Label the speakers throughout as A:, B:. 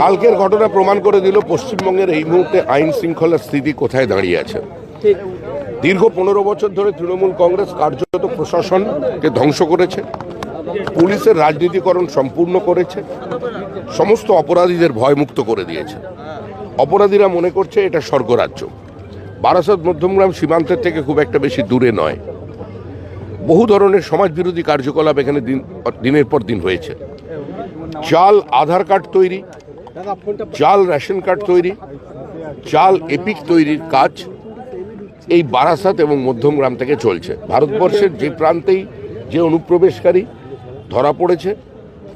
A: কালকের ঘটনা প্রমাণ করে দিল পশ্চিমবঙ্গের এই মুহূর্তে আইন শৃঙ্খলার স্থিতি কোথায় দাঁড়িয়ে আছে। দীর্ঘ 15 বছর ধরে তৃণমূল কংগ্রেস কার্যত প্রশাসনকে ধ্বংস করেছে, পুলিশের রাজনীতিকরণ সম্পূর্ণ করেছে, সমস্ত অপরাধীদের ভয়মুক্ত করে দিয়েছে। অপরাধীরা মনে করছে এটা স্বর্গরাজ্য। বারাসত মধ্যমগ্রাম সীমান্তের থেকে খুব একটা বেশি দূরে নয়। বহু ধরনের সমাজবিরোধী কার্যকলাপ এখানে দিনের পর দিন হয়েছে। জাল আধার কার্ড তৈরি, জাল রেশন কার্ড তৈরি, জাল এপিক তৈরির কাজ এই বারাসাত এবং মধ্যমগ্রাম থেকে চলছে। ভারতবর্ষের যে প্রান্তেই যে অনুপ্রবেশকারী ধরা পড়েছে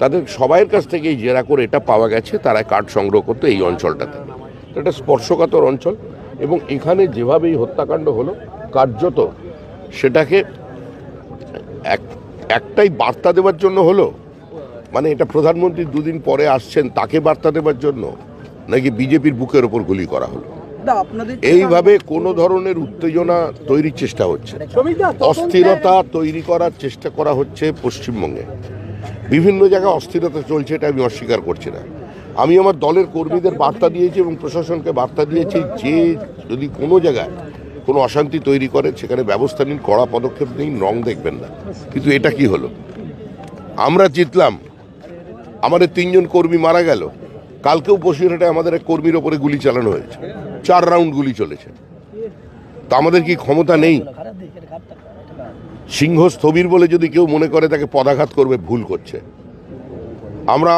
A: তাদের সবাইয়ের কাছ থেকেই জেরা করে এটা পাওয়া গেছে তারা কার্ড সংগ্রহ করতে এই অঞ্চলটাতে। এটা স্পর্শকাতর অঞ্চল এবং এখানে যেভাবে এই হত্যাকাণ্ড হলো কার্যত সেটাকে একটাই বার্তা দেওয়ার জন্য হলো, মানে এটা প্রধানমন্ত্রী দুদিন পরে আসছেন তাকে বার্তা দেওয়ার জন্য, নাকি বিজেপির বুকের ওপর গুলি করা হলো। এইভাবে কোনো ধরনের উত্তেজনা তৈরির চেষ্টা হচ্ছে, অস্থিরতা তৈরি করার চেষ্টা করা হচ্ছে পশ্চিমবঙ্গে। বিভিন্ন জায়গায় অস্থিরতা চলছে, এটা আমি অস্বীকার করছি না। আমি আমার দলের কর্মীদের বার্তা দিয়েছি এবং প্রশাসনকে বার্তা দিয়েছি যে যদি কোনো জায়গায় কোনো অশান্তি তৈরি করে সেখানে ব্যবস্থা নিন, কড়া পদক্ষেপ নিন, রং দেখবেন না। কিন্তু এটা কি হলো? আমরা জিতলাম, আমাদের 3 জন কর্মী মারা গেল। কালকেও বসিরহাটে আমাদের এক কর্মীর ওপরে গুলি চালানো হয়েছে, 4 রাউন্ড গুলি চলেছে। তো আমাদের কি ক্ষমতা নেই? সিংহ স্থবির বলে যদি কেউ মনে করে তাকে পদাঘাত করবে, ভুল করছে। আমরা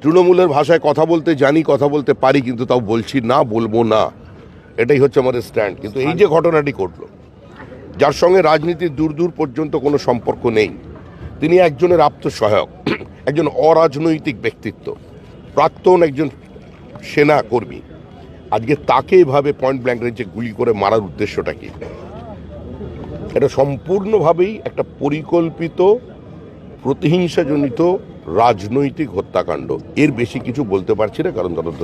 A: তৃণমূলের ভাষায় কথা বলতে জানি, কথা বলতে পারি, কিন্তু তাও বলছি না, বলবো না, এটাই হচ্ছে আমাদের স্ট্যান্ড। কিন্তু এই যে ঘটনাটি ঘটলো, যার সঙ্গে রাজনীতির দূর দূর পর্যন্ত কোনো সম্পর্ক নেই, তিনি একজনের আত্মসহায়ক, একজন অরাজনৈতিক ব্যক্তিত্ব, প্রাক্তন একজন সেনা কর্মী, আজকে তাকে এভাবে পয়েন্ট ব্ল্যাঙ্ক রেঞ্জে গুলি করে মারার উদ্দেশ্যটা কি? এটা সম্পূর্ণভাবেই একটা পরিকল্পিত প্রতিহিংসাজনিত রাজনৈতিক হত্যাকাণ্ড। এর বেশি কিছু বলতে পারছি না, কারণ তদন্ত